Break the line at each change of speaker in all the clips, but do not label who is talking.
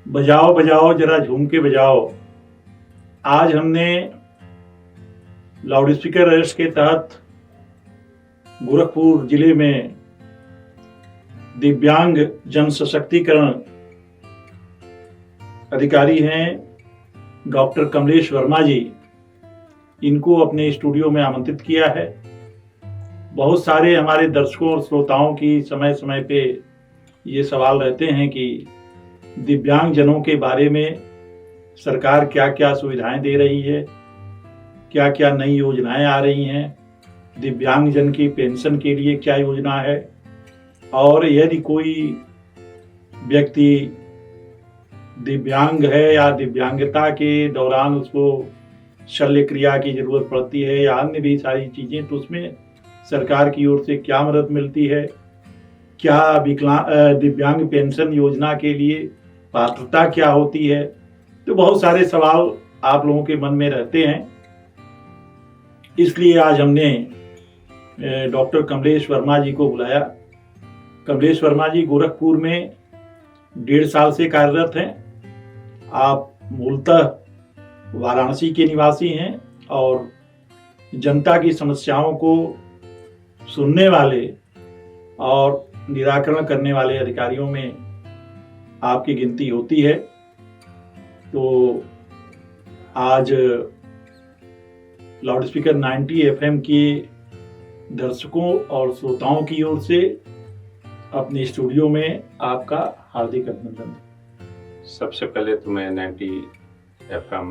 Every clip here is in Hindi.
बजाओ बजाओ जरा झूम के बजाओ। आज हमने लाउड स्पीकर अरेस्ट के तहत गोरखपुर जिले में दिव्यांग जन सशक्तिकरण अधिकारी हैं डॉक्टर कमलेश वर्मा जी, इनको अपने स्टूडियो में आमंत्रित किया है। बहुत सारे हमारे दर्शकों और श्रोताओं की समय समय पे ये सवाल रहते हैं कि दिव्यांग जनों के बारे में सरकार क्या क्या सुविधाएं दे रही है, क्या क्या नई योजनाएं आ रही हैं, दिव्यांग जन की पेंशन के लिए क्या योजना है, और यदि कोई व्यक्ति दिव्यांग है या दिव्यांगता के दौरान उसको शल्य क्रिया की जरूरत पड़ती है या अन्य भी सारी चीजें, तो उसमें सरकार की ओर से क्या मदद मिलती है, क्या दिव्यांग पेंशन योजना के लिए पात्रता क्या होती है। तो बहुत सारे सवाल आप लोगों के मन में रहते हैं, इसलिए आज हमने डॉक्टर कमलेश वर्मा जी को बुलाया। कमलेश वर्मा जी गोरखपुर में 1.5 साल से कार्यरत हैं। आप मूलतः वाराणसी के निवासी हैं और जनता की समस्याओं को सुनने वाले और निराकरण करने वाले अधिकारियों में आपकी गिनती होती है। तो आज लाउड स्पीकर 90 FM के दर्शकों और श्रोताओं की ओर से अपने स्टूडियो में आपका हार्दिक अभिनंदन।
सबसे पहले तो मैं 90 FM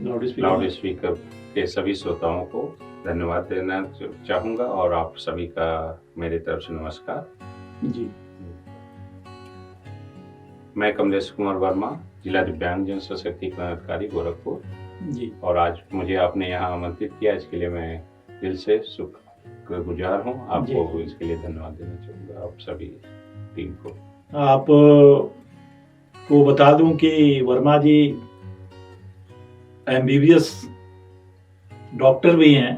लाउड स्पीकर के सभी श्रोताओं को धन्यवाद देना चाहूँगा और आप सभी का मेरी तरफ से नमस्कार
जी।
मैं कमलेश कुमार वर्मा, जिला दिव्यांग जन सशक्तिकरण अधिकारी गोरखपुर
जी।
और आज मुझे आपने यहाँ आमंत्रित किया, इसके लिए मैं दिल से शुक्रगुजार हूँ। आपको इसके लिए धन्यवाद देना चाहूँगा, आप सभी टीम को।
आप को बता दूं कि वर्मा जी MBBS डॉक्टर भी हैं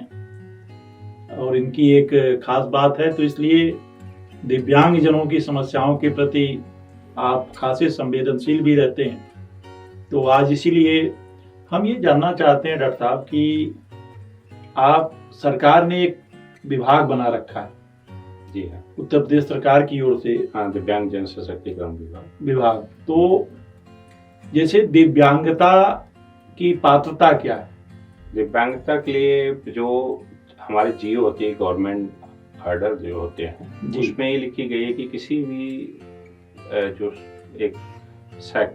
और इनकी एक खास बात है, तो इसलिए दिव्यांग जनों की समस्याओं के प्रति आप खासे संवेदनशील भी रहते हैं। तो आज इसीलिए हम ये जानना चाहते हैं डॉक्टर साहब कि आप, सरकार ने एक विभाग बना रखा है।
जी हाँ,
उत्तर प्रदेश सरकार की ओर से।
हाँ, दिव्यांग जन सशक्तिकरण
विभाग। तो जैसे दिव्यांगता की पात्रता क्या है?
दिव्यांगता के लिए जो हमारी जीओ होती है, गवर्नमेंट ऑर्डर जो होते हैं, उसमें ये लिखी गई है कि किसी भी जो एक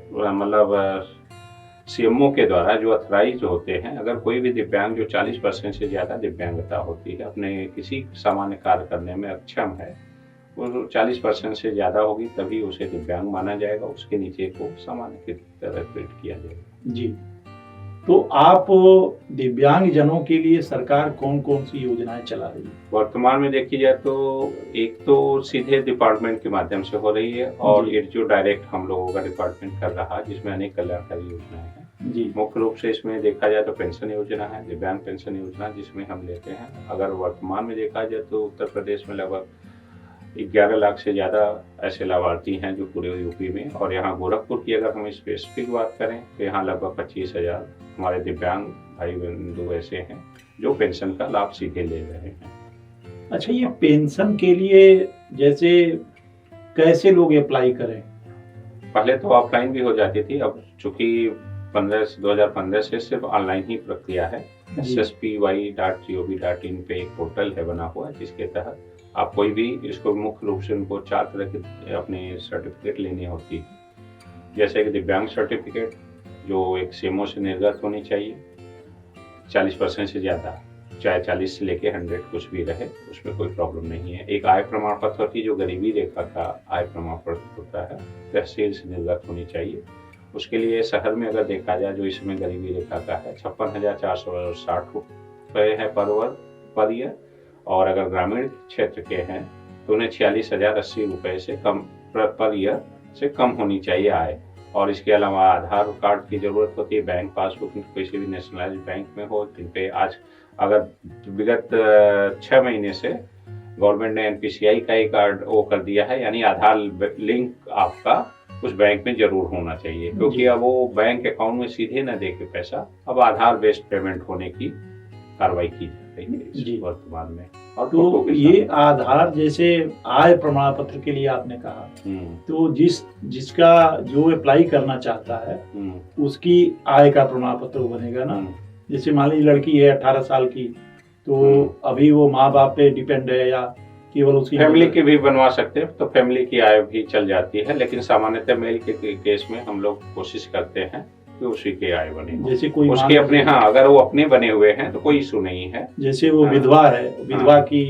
मतलब CMO के द्वारा जो अथराइज होते हैं, अगर कोई भी दिव्यांग जो 40% से ज़्यादा दिव्यांगता होती है, अपने किसी सामान्य कार्य करने में अक्षम है, वो 40% से ज़्यादा होगी तभी उसे दिव्यांग माना जाएगा, उसके नीचे को सामान्य की तरह ट्रीट किया जाएगा।
जी। तो आप दिव्यांग जनों के लिए सरकार कौन कौन सी योजनाएं चला रही है?
वर्तमान में देखी जाए तो एक तो सीधे डिपार्टमेंट के माध्यम से हो रही है और एक जो डायरेक्ट हम लोगों का डिपार्टमेंट कर रहा है, जिसमें अनेक कल्याणकारी योजनाएं हैं। जी। मुख्य रूप से इसमें देखा जाए तो पेंशन योजना है, दिव्यांग पेंशन योजना, जिसमें हम लेते हैं। अगर वर्तमान में देखा जाए तो उत्तर प्रदेश में लगभग 11 लाख से ज़्यादा ऐसे लाभार्थी हैं जो पूरे यूपी में, और यहाँ गोरखपुर की अगर हम स्पेसिफिक बात करें तो यहाँ लगभग 25,000 हमारे दिव्यांग भाई बंधु ऐसे हैं जो पेंशन का लाभ सीधे ले रहे हैं।
अच्छा, ये पेंशन के लिए जैसे कैसे लोग अप्लाई करें?
पहले तो ऑफलाइन भी हो जाती थी, अब चूंकि 2015 से सिर्फ ऑनलाइन ही प्रक्रिया है। sspy.gov.in पे एक पोर्टल है बना हुआ, जिसके तहत आप कोई भी, इसको मुख्य रूप से उनको 4 तरह के अपने सर्टिफिकेट लेनी होती है। जैसे कि दिव्यांग सर्टिफिकेट जो एक CMO से निर्गत होनी चाहिए, 40% से ज़्यादा, चाहे 40 से लेके 100 कुछ भी रहे, उसमें कोई प्रॉब्लम नहीं है। एक आय प्रमाण पत्र होती है जो गरीबी रेखा का आय प्रमाण पत्र होता है, तहसील से निर्गत होनी चाहिए। उसके लिए शहर में अगर देखा जाए जो इसमें गरीबी रेखा का है 56,460 रुपये है पर ईयर, और अगर ग्रामीण क्षेत्र के हैं तो उन्हें 46,080 रुपये से कम पर ईयर से कम होनी चाहिए आय। और इसके अलावा आधार कार्ड की जरूरत होती है, बैंक पासबुक किसी भी नेशनलाइज्ड बैंक में हो, जिन पे आज अगर विगत 6 महीने से गवर्नमेंट ने NPCI का ही कार्ड वो कर दिया है, यानी आधार लिंक आपका उस बैंक में जरूर होना चाहिए, क्योंकि अब वो बैंक अकाउंट में सीधे न दे के पैसा, अब आधार बेस्ड पेमेंट होने की कार्रवाई की जा रही है
जी।
इस वर्तमान में। और
तो
फोटो के
ये
साथ
आधार जैसे आय प्रमाण पत्र के लिए आपने कहा, तो जिसका जो अप्लाई करना चाहता है उसकी आय का प्रमाण पत्र बनेगा ना। जैसे मान लीजिए लड़की है 18 साल की, तो अभी वो माँ बाप पे डिपेंड है या केवल उसकी
फैमिली की भी बनवा सकते हैं, तो फैमिली की आय भी चल जाती है, लेकिन सामान्यतः मेल के केस में हम लोग कोशिश करते हैं कि उसी के आय बने,
जैसे कोई
उसके अपने, हाँ अगर वो अपने बने हुए हैं तो कोई इशू नहीं है।
जैसे वो विधवा है, विधवा की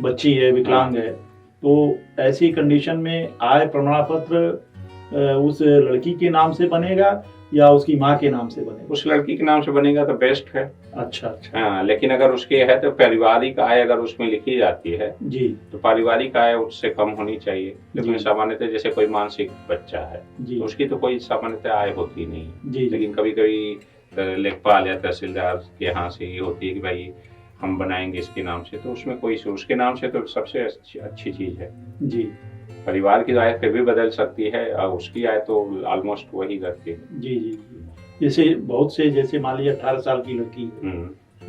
बच्ची है, विकलांग है, तो ऐसी कंडीशन में आय प्रमाण पत्र उस लड़की के नाम से बनेगा या उसकी माँ के नाम से बनेगा?
उस लड़की के नाम से बनेगा तो बेस्ट है।
अच्छा अच्छा।
हाँ, लेकिन अगर उसके है तो पारिवारिक आय अगर उसमें लिखी जाती है
जी,
तो पारिवारिक आय उससे कम होनी चाहिए, लेकिन
जी।
सामान्यतः जैसे कोई मानसिक बच्चा है
जी,
तो उसकी तो कोई सामान्यतः आय होती नहीं है।
जी,
लेकिन कभी कभी लेखपाल या तहसीलदार के यहाँ से ये होती है कि भाई हम बनाएंगे इसके नाम से, तो उसमें कोई उसके नाम से तो सबसे अच्छी चीज है।
जी,
परिवार की आय फिर भी बदल सकती है और उसकी आय तो ऑलमोस्ट वही रहती है।
जी, जी। जैसे बहुत से, जैसे मान लीजिए 18 साल की लड़की है,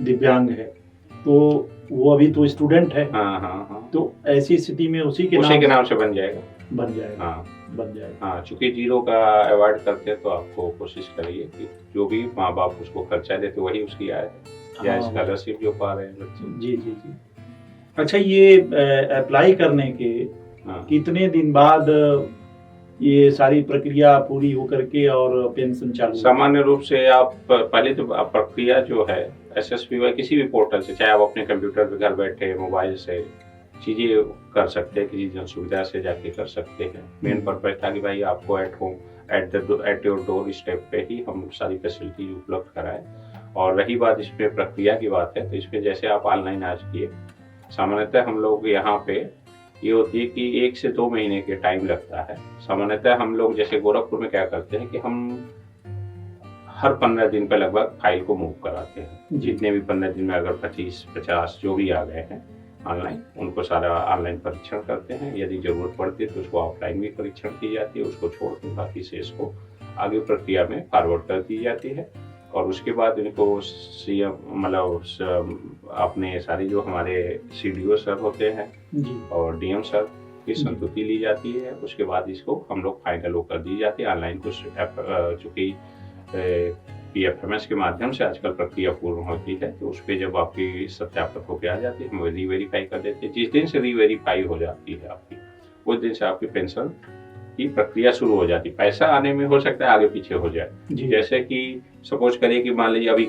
दिव्यांग है, तो वो अभी तो स्टूडेंट है।
हाँ हाँ हाँ।
तो ऐसी स्थिति में उसी के
नाम से बन जाएगा।
हाँ, बन जाएगा।
हाँ, चूंकि जीरो का अवॉइड करते हैं तो आपको कोशिश करिए कि जो भी माँ बाप उसको खर्चा देते वही उसकी आय है, या स्कॉलरशिप जो पा रहे हैं बच्चे।
जी जी जी। अच्छा, ये अप्लाई करने के कितने दिन बाद ये सारी प्रक्रिया पूरी होकर के और पेंशन चालू?
सामान्य रूप से आप पहले तो प्रक्रिया जो है SSBY किसी भी पोर्टल से, चाहे आप अपने कंप्यूटर पे घर बैठे मोबाइल से चीजें कर सकते हैं, किसी जन सुविधा से जाके कर सकते हैं। मेन पर्पज था कि भाई आपको at home at your door step पे ही हम सारी फैसिलिटी उपलब्ध कराएं। और रही बात इसमें प्रक्रिया की बात है, तो इसमें जैसे आप ऑनलाइन आज किए, सामान्यतः हम लोग यहाँ पे ये होती है कि 1 से 2 महीने के टाइम लगता है। सामान्यतः हम लोग जैसे गोरखपुर में क्या करते हैं कि हम हर 15 दिन पे लगभग फाइल को मूव कराते हैं। जितने भी 15 दिन में अगर 25-50 जो भी आ गए हैं ऑनलाइन, उनको सारा ऑनलाइन परीक्षण करते हैं। यदि जरूरत पड़ती है तो उसको ऑफलाइन भी परीक्षण की जाती है, उसको छोड़ के बाकी से इसको आगे प्रक्रिया में फॉरवर्ड कर दी जाती है। और उसके बाद इनको CM मतलब अपने सारी जो हमारे CDO सर होते हैं और DM सर की संतुति ली जाती है। उसके बाद इसको हम लोग फाइनल कर दी जाती है ऑनलाइन। कुछ चूँकि PFMS के माध्यम से आजकल प्रक्रिया पूर्ण होती है, तो उस पर जब आपकी सत्यापित होकर आ जाती है, हम रीवेरीफाई कर देते हैं। जिस दिन से रीवेरीफाई हो जाती है आपकी, उस दिन से आपकी पेंशन की प्रक्रिया शुरू हो जाती है। पैसा आने में हो सकता है आगे पीछे हो जाए, जैसे कि सपोज करिए कि मान लीजिए अभी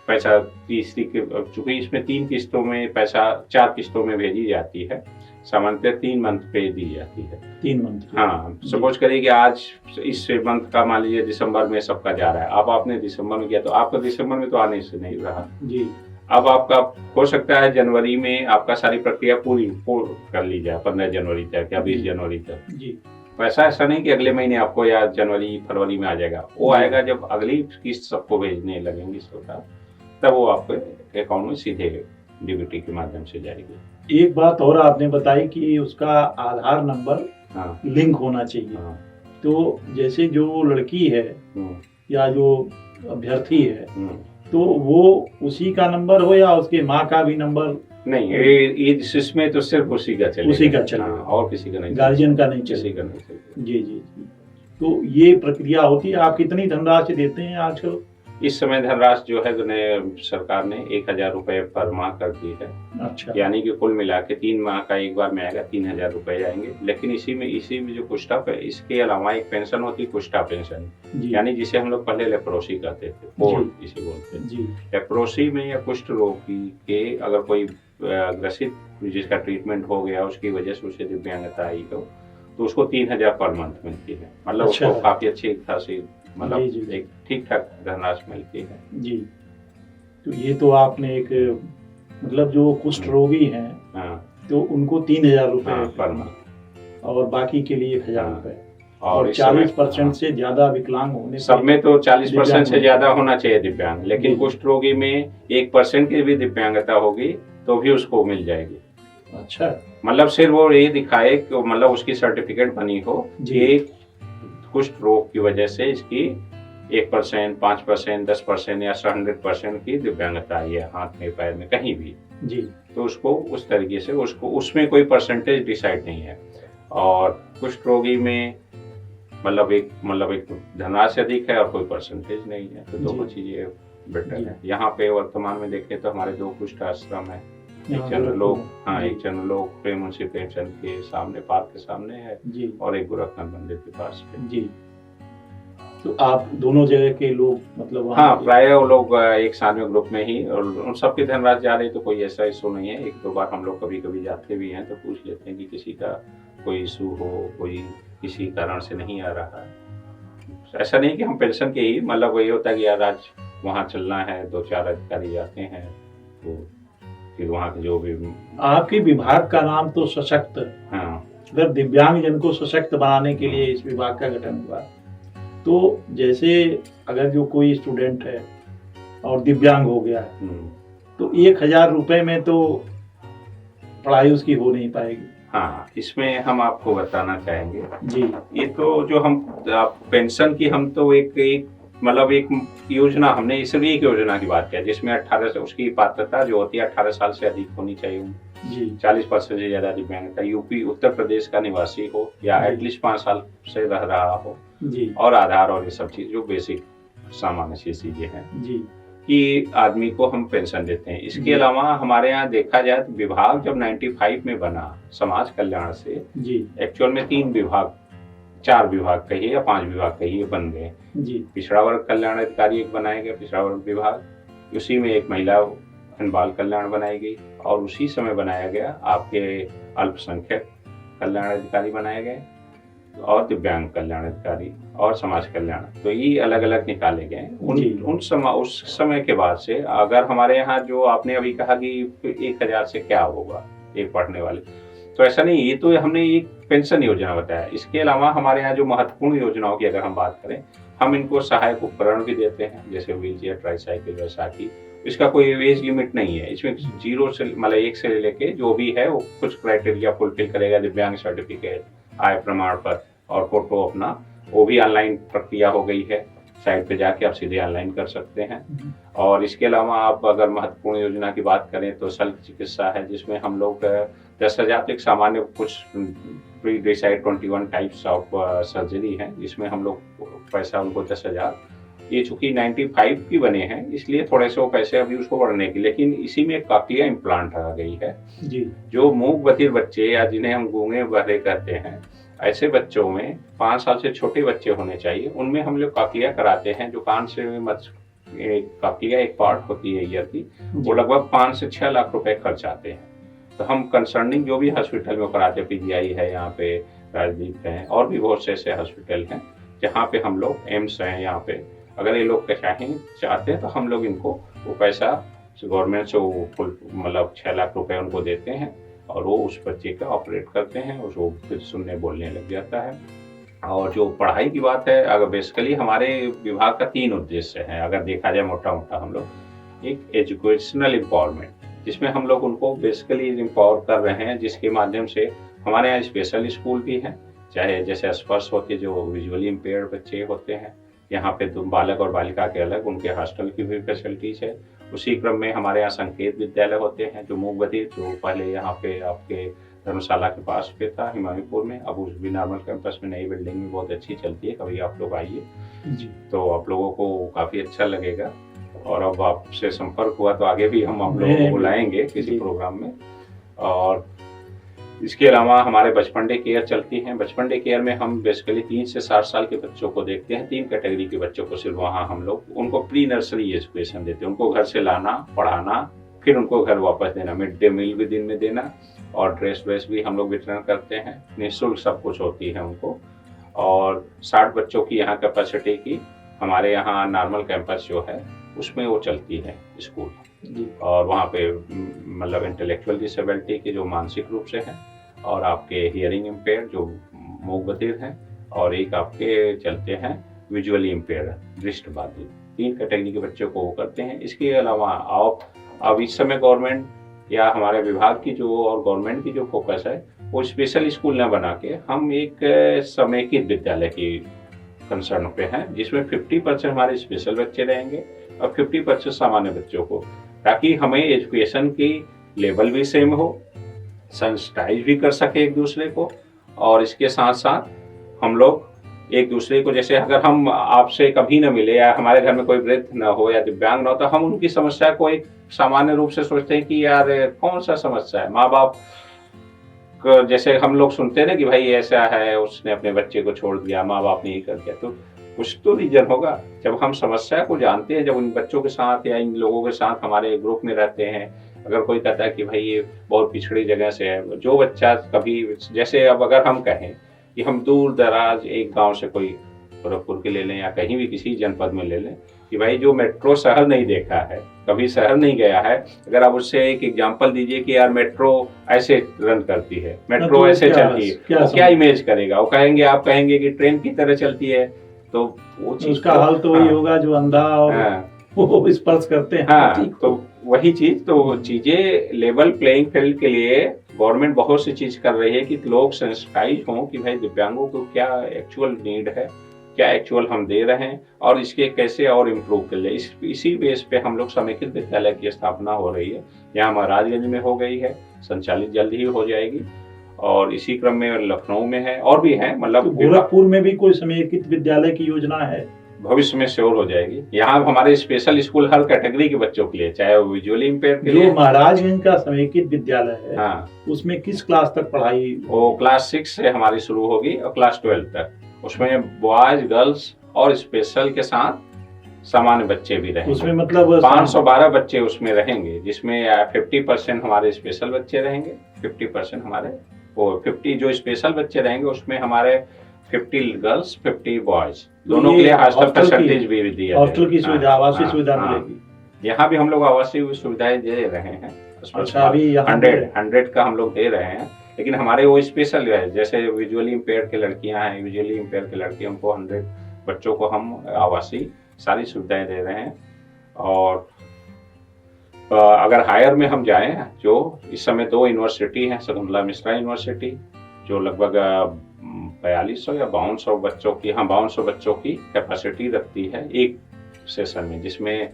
पैसा तीसरी के, चूंकि इसमें 3 किस्तों में पैसा 4 किस्तों में भेजी जाती है, सामान्यतः 3 मंथ पे दी जाती है।
3 मंथ?
हाँ, सपोज करिए कि आज इस मंथ का मान लीजिए दिसंबर में सबका जा रहा है, अब आपने दिसंबर में किया तो आपका दिसंबर में तो आने से नहीं रहा जी। अब आपका हो सकता है जनवरी में आपका सारी प्रक्रिया पूरी कर ली जाए, 15 जनवरी तक या 20 जनवरी तक जी। पैसा ऐसा नहीं कि अगले महीने आपको या जनवरी फरवरी में आ जाएगा, वो आएगा जब अगली किस्त सबको भेजने लगेंगी सरकार, तब वो आपके अकाउंट में सीधे DBT के माध्यम से जाएगी।
एक बात और आपने बताई कि उसका आधार नंबर लिंक होना चाहिए। तो जैसे जो लड़की है या जो अभ्यर्थी है, तो वो उसी का नंबर हो या उसके माँ का भी नंबर? नहीं,
इसमें तो सिर्फ उसी का चलेगा।
उसी का चलेगा,
और किसी का नहीं,
गार्जियन का नहीं
किसी का नहीं चलेगा।
जी जी जी। तो ये प्रक्रिया होती है। आप कितनी धनराशि देते हैं आजकल?
इस समय धनराशि जो है सरकार ने 1000 रुपए पर माह कर दी है।
अच्छा।
यानी कि कुल मिला के 3 माह का एक बार में आएगा, 3000 रुपए आएंगे। लेकिन इसी में जो कुष्ठा है, इसके अलावा एक पेंशन होती है, कुष्ठा पेंशन, यानी जिसे हम लोग पहले लेप्रोसी कहते थे, पोल इसे बोलते हैं। लेप्रोसी में या कुष्ठ रोगी के अगर कोई ग्रसित जिसका ट्रीटमेंट हो गया, उसकी वजह से उसे दिव्यांगता आई तो उसको 3000 पर मंथ मिलती है। मतलब उसको काफी अच्छी खासी, मतलब एक ठीक ठाक धनराशि मिलती है जी।
तो ये तो आपने एक, मतलब जो कुष्ठ रोगी हैं तो उनको 3000 रुपए
पर मंथ, और
बाकी के लिए 1000 रुपए। और 40% से ज्यादा विकलांग होने,
सब में तो 40% से ज्यादा होना चाहिए दिव्यांग, लेकिन कुष्ठ रोगी में 1% की भी दिव्यांगता होगी तो भी उसको मिल जाएगी।
अच्छा,
मतलब सिर्फ वो ये दिखाए कि मतलब उसकी सर्टिफिकेट बनी हो कि कुष्ठ रोग की वजह से इसकी 1%, 5%, 10% या 100% की दिव्यांगता आई है, हाथ में, पैर में, कहीं भी।
जी
तो उसको उस तरीके से उसको उसमें कोई परसेंटेज डिसाइड नहीं है। और कुष्ठ रोगी में मतलब एक धनराशि अधिक है और कोई परसेंटेज नहीं है, तो दोनों
जी।
चीजें बेटर
जी।
है। यहाँ पे वर्तमान में देखें तो हमारे 2 कुष्ठ आश्रम है। एक
यहाँ
चंद्रलोक,
गोरखपुर में।
हाँ,
जी।
एक चंद्रलोक प्रेम मुंशी प्रेमचंद के सामने, पार्क के सामने है,
जी
और एक गोरखनाथ मंदिर के पास पे।
जी। तो आप दोनों जगह के लोग मतलब वहाँ
हाँ,
के-
प्राय वो लोग एक साथ में ग्रुप में ही, और उन सबकी धनराशि जा रही, तो कोई ऐसा इशू नहीं है। 1-2 बार हम लोग कभी कभी जाते भी हैं तो पूछ लेते हैं कि किसी का कोई इशू हो, कोई किसी कारण से नहीं आ रहा है। ऐसा नहीं कि हम पेंशन के ही, मतलब वही होता है कि यार आज वहाँ चलना है, 2-4 अधिकारी जाते हैं, तो फिर वहाँ के जो भी,
आपके विभाग का नाम तो सशक्त,
हाँ,
अगर दिव्यांग जन को सशक्त बनाने के लिए इस विभाग का गठन हुआ, तो जैसे अगर जो कोई स्टूडेंट है और दिव्यांग हो गया है, तो 1000 रुपए में तो पढ़ाई उसकी हो नहीं पाएगी।
हाँ, इसमें हम आपको बताना चाहेंगे,
जी
ये तो जो हम पेंशन की, हम तो एक मतलब एक योजना, हमने सिर्फ एक योजना की बात किया जिसमें 18 से उसकी पात्रता जो होती है 18 साल से अधिक होनी चाहिए,
जी
40% से ज्यादा दिव्यांगता, यूपी उत्तर प्रदेश का निवासी हो या
जी।
एटलीस्ट 5 साल से रह रहा हो,
जी
और आधार और ये सब चीज जो बेसिक सामान्य सी चीजें हैं
जी
कि आदमी को हम पेंशन देते हैं। इसके
जी।
अलावा हमारे यहाँ देखा जाए तो विभाग जब 95 में बना समाज कल्याण से,
जी
एक्चुअल में 3 विभाग, 4 विभाग कहिए या 5 विभाग कहिए बन गए।
जी
पिछड़ा वर्ग कल्याण अधिकारी एक बनाया गया, पिछड़ा वर्ग विभाग, उसी में एक महिला एवं बाल कल्याण बनाई गई, और उसी समय बनाया गया आपके अल्पसंख्यक कल्याण अधिकारी बनाए गए, और दिव्यांग कल्याण अधिकारी, और समाज कल्याण। तो ये अलग अलग निकाले गए।
जी।
उस समय के बाद से, अगर हमारे यहाँ जो आपने अभी कहा कि 1000 से क्या होगा एक पढ़ने वाले, तो ऐसा नहीं, ये तो हमने एक पेंशन योजना बताया। इसके अलावा हमारे यहाँ जो महत्वपूर्ण योजनाओं की अगर हम बात करें, हम इनको सहायक उपकरण भी देते हैं, जैसे व्हील चेयर, ट्राईसाइकिल, वैसाखी। इसका कोई एज लिमिट नहीं है, इसमें 0 से मतलब 1 से लेके जो भी है वो कुछ क्राइटेरिया फुलफिल करेगा। दिव्यांग सर्टिफिकेट, आय प्रमाण पत्र और फोटो अपना, वो भी ऑनलाइन प्रक्रिया हो गई है, साइट पे जाके आप सीधे ऑनलाइन कर सकते हैं। और इसके अलावा आप अगर महत्वपूर्ण योजना की बात करें तो शल्य चिकित्सा है, जिसमें हम लोग 10,000 एक सामान्य कुछ pre decide 21 types of surgery है, जिसमें हम लोग पैसा उनको 10,000, ये चूंकि 95 की बने हैं इसलिए थोड़े से वो पैसे अभी उसको बढ़ने की, लेकिन इसी में कॉक्लिया इम्प्लांट आ गई है।
जी
जो मूक बधिर बच्चे या जिन्हें हम गूंगे बहरे कहते हैं, ऐसे बच्चों में 5 साल से छोटे बच्चे होने चाहिए, उनमें हम लोग कॉक्लिया कराते हैं। जो कान से कॉक्लिया एक पार्ट होती है ईयर की, वो लगभग 5 से 6 लाख रुपए खर्च आते हैं। तो हम कंसर्निंग जो भी हॉस्पिटल में कराते हैं, पीजीआई है यहाँ पे, राजदीप है, और भी बहुत से ऐसे हॉस्पिटल हैं जहाँ पे हम लोग, एम्स हैं यहाँ पे, अगर ये लोग चाहते हैं तो हम लोग इनको वो पैसा गवर्नमेंट से वो फुल मतलब 6 लाख रुपए उनको देते हैं, और वो उस बच्चे का ऑपरेट करते हैं, उसको फिर सुनने बोलने लग जाता है। और जो पढ़ाई की बात है, अगर बेसिकली हमारे विभाग का 3 उद्देश्य है, अगर देखा जाए मोटा मोटा, हम लोग एक एजुकेशनल एम्पावरमेंट, जिसमें हम लोग उनको बेसिकली एम्पावर कर रहे हैं, जिसके माध्यम से हमारे यहाँ स्पेशल स्कूल भी हैं, चाहे जैसे स्पर्श होते जो विजुअली इम्पेयर्ड बच्चे होते हैं, यहाँ पे तो बालक और बालिका के अलग उनके हॉस्टल की भी फैसिलिटीज है। उसी क्रम में हमारे यहाँ संकेत विद्यालय होते हैं जो मूक बधिर, जो पहले यहाँ पे आपके धर्मशाला के पास पे था हिमामीपुर में, अब उस भी नॉर्मल कैंपस में नई बिल्डिंग में बहुत अच्छी चलती है, कभी आप लोग आइए
जी
तो आप लोगों को काफ़ी अच्छा लगेगा। और अब आपसे संपर्क हुआ तो आगे भी हम आप लोगों को बुलाएंगे किसी प्रोग्राम में। और इसके अलावा हमारे बचपन डे केयर चलती हैं। बचपन डे केयर में हम बेसिकली 3 से 7 साल के बच्चों को देखते हैं, 3 कैटेगरी के बच्चों को सिर्फ वहाँ हम लोग उनको प्री नर्सरी एजुकेशन देते हैं, उनको घर से लाना, पढ़ाना, फिर उनको घर वापस देना, मिड डे मील भी दिन में देना, और ड्रेस व्रेस भी हम लोग वितरण करते हैं, निःशुल्क सब कुछ होती है उनको। और 60 बच्चों की यहाँ कैपेसिटी की हमारे यहाँ नॉर्मल कैंपस जो है उसमें वो चलती है स्कूल, और वहाँ पे मतलब इंटेलेक्चुअल डिसेबिलिटी के जो मानसिक रूप से हैं, और आपके हियरिंग इम्पेयर जो मूक बधिर हैं, और एक आपके चलते हैं विजुअली इम्पेयर दृष्टिबाधित, 3 कैटेगरी के बच्चों को वो करते हैं। इसके अलावा अब इस समय गवर्नमेंट या हमारे विभाग की जो और गवर्नमेंट की जो फोकस है, वो स्पेशल स्कूल न बना के हम एक समेकित विद्यालय की कंसर्न पे हैं, जिसमें 50% हमारे स्पेशल बच्चे रहेंगे और 50% सामान्य बच्चों को, ताकि हमें एजुकेशन की लेवल भी सेम हो, सेंसिटाइज भी कर सके एक दूसरे को, और इसके साथ साथ हम लोग एक दूसरे को, जैसे अगर हम आपसे कभी न मिले या हमारे घर में कोई वृद्ध न हो या दिव्यांग न हो, तो हम उनकी समस्या को एक सामान्य रूप से सोचते हैं कि यार कौन सा समस्या है। माँ बाप जैसे हम लोग सुनते हैं ना कि भाई ऐसा है, उसने अपने बच्चे को छोड़ दिया, माँ बाप ने ये कर दिया, तो कुछ तो रीजन होगा। जब हम समस्या को जानते हैं, जब उन बच्चों के साथ या इन लोगों के साथ हमारे ग्रुप में रहते हैं, अगर कोई कहता है कि भाई ये बहुत पिछड़ी जगह से है, जो बच्चा कभी, जैसे अब अगर हम कहें कि हम दूर दराज एक गांव से, कोई गोरखपुर के ले लें या कहीं भी किसी जनपद में ले लें, कि भाई जो मेट्रो शहर नहीं देखा है, कभी शहर नहीं गया है, अगर आप उससे एक एग्जांपल दीजिए कि यार मेट्रो ऐसे रन करती है, मेट्रो
तो
ऐसे
क्या-
चलती है,
क्या
वो क्या इमेज करेगा? वो कहेंगे, आप कहेंगे कि ट्रेन की तरह चलती है, तो वो चीज
उसका हल तो वही
हाँ,
होगा जो अंधा और
हाँ,
वो स्पर्श करते हैं।
हाँ,
ठीक
तो वही चीज, तो चीजें लेवल प्लेइंग फील्ड के लिए गवर्नमेंट बहुत सी चीज कर रही है कि लोग सेंसिटाइज हों कि भाई दिव्यांगों को क्या एक्चुअल नीड है, क्या एक्चुअल हम दे रहे हैं, और इसके कैसे और इम्प्रूव कर ले। इसी बेस पे हम लोग समेकित विद्यालय की स्थापना हो रही है, यहाँ महाराजगंज में हो गई है, संचालित जल्द ही हो जाएगी, और इसी क्रम में लखनऊ में है, और भी है,
तो
मतलब
गोरखपुर में भी कोई समेकित विद्यालय की योजना है?
भविष्य में श्योर हो जाएगी। यहाँ हमारे स्पेशल स्कूल हर कैटेगरी के बच्चों के लिए, चाहे वो विजुअली इम्पेयर के लिए।
जो महाराजगंज का समेकित विद्यालय है,
हाँ,
उसमें किस क्लास तक पढ़ाई?
वो क्लास 6 से हमारी शुरू होगी और क्लास 12 तक। उसमें बॉयज, गर्ल्स और स्पेशल के साथ सामान्य बच्चे भी रहेंगे।
उसमें मतलब
512 बच्चे उसमें रहेंगे, जिसमें 50% हमारे स्पेशल बच्चे रहेंगे, 50% हमारे, वो 50 जो स्पेशल बच्चे रहेंगे उसमें हमारे 50 गर्ल्स 50 बॉयज, दोनों के लिए हॉस्टल फैसिलिटीज भी दी है।
हॉस्टल की सुविधा, आवासीय सुविधा
हाँ,
मिलेगी।
यहाँ भी हम लोग आवासीय सुविधाएं दे रहे हैं।
अच्छा, अभी यहाँ
100 का हम लोग दे रहे हैं, लेकिन हमारे वो स्पेशल है, जैसे विजुअली इम्पेयर के लड़कियां हैं, विजुअली इम्पेयर के लड़के, उनको 100 बच्चों को हम आवासीय सारी सुविधाएं दे रहे हैं। और अगर हायर में हम जाएं, जो इस समय 2 यूनिवर्सिटी हैं, शकुंतला मिश्रा यूनिवर्सिटी, जो लगभग 4200 या 5200 बच्चों की, हाँ 5200 बच्चों की कैपेसिटी रखती है एक सेशन में, जिसमें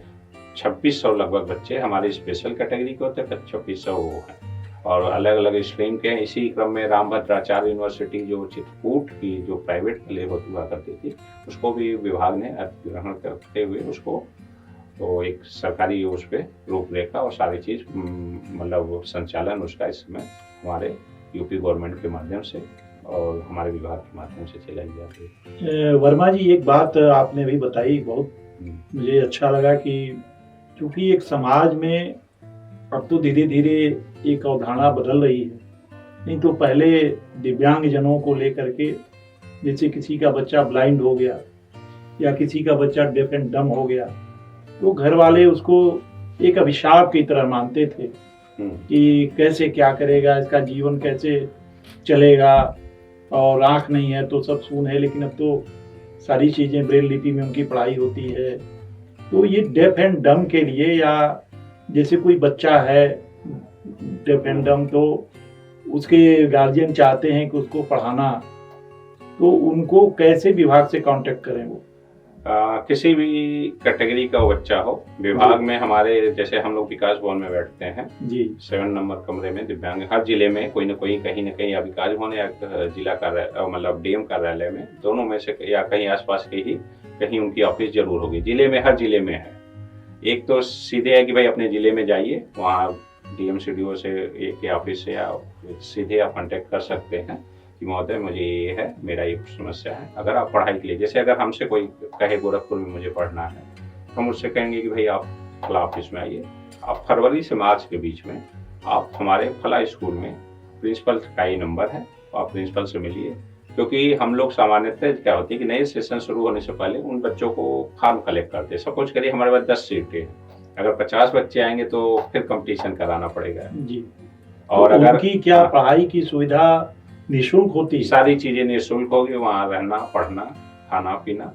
2600 लगभग बच्चे हमारे स्पेशल कैटेगरी के होते हैं, 2600 वो हैं, और अलग अलग स्ट्रीम के हैं। इसी क्रम में रामभद्राचार्य यूनिवर्सिटी, जो चित्रकूट की जो प्राइवेट के लिए हुआ करती थी, उसको भी विभाग ने ग्रहण करते हुए उसको तो एक सरकारी उस पर रूपरेखा और सारी चीज, मतलब संचालन उसका इस समय हमारे यूपी गवर्नमेंट के माध्यम से और हमारे विभाग के माध्यम से चलाई जाती है।
वर्मा जी, एक बात आपने भी बताई, बहुत मुझे अच्छा लगा कि क्योंकि एक समाज में अब तो धीरे धीरे एक अवधारणा बदल रही है। नहीं तो पहले दिव्यांग जनों को लेकर के, जैसे किसी का बच्चा ब्लाइंड हो गया या किसी का बच्चा डेफ एंड डम हो गया, तो घर वाले उसको एक अभिशाप की तरह मानते थे कि कैसे क्या करेगा, इसका जीवन कैसे चलेगा, और आंख नहीं है तो सब सून है। लेकिन अब तो सारी चीजें ब्रेल लिपि में उनकी पढ़ाई होती है। तो ये डेफ एंड डम के लिए, या जैसे कोई बच्चा है डेफ एंड डम, तो उसके गार्जियन चाहते हैं कि उसको पढ़ाना, तो उनको कैसे विभाग से कांटेक्ट करें? वो
किसी भी कैटेगरी का बच्चा हो, विभाग में हमारे, जैसे हम लोग विकास भवन में बैठते हैं जी, 7 नंबर कमरे में दिव्यांग, हर जिले में कोई न कोई, कहीं न कहीं, या विकास भवन या जिला कार्यालय, मतलब डीएम कार्यालय में, दोनों में से, या कहीं आसपास के ही कहीं उनकी ऑफिस जरूर होगी। जिले में, हर जिले में है। एक तो सीधे है कि भाई अपने जिले में जाइए, वहाँ डीएम सीडीओ से एक ऑफिस से या सीधे आप कॉन्टेक्ट कर सकते हैं कि महोदय मुझे ये है, मेरा ये समस्या है। अगर आप पढ़ाई के लिए, जैसे अगर हमसे कोई कहे गोरखपुर में मुझे पढ़ना है, तो हम उससे कहेंगे कि भाई आप फला ऑफिस में आइए, आप फरवरी से मार्च के बीच में आप हमारे फला स्कूल में, प्रिंसिपल का ही नंबर है, आप प्रिंसिपल से मिलिए। क्योंकि हम लोग सामान्यतः क्या होती है कि नए सेशन शुरू होने से पहले उन बच्चों को फॉर्म कलेक्ट करते हैं। सपोज करिए हमारे पास 10 सीटें हैं, अगर 50 बच्चे आएंगे तो फिर कंपटीशन कराना पड़ेगा जी। और
तो
अगर
उनकी क्या पढ़ाई की सुविधा निःशुल्क होती है?
सारी चीजें निःशुल्क होगी, वहाँ रहना, पढ़ना, खाना पीना।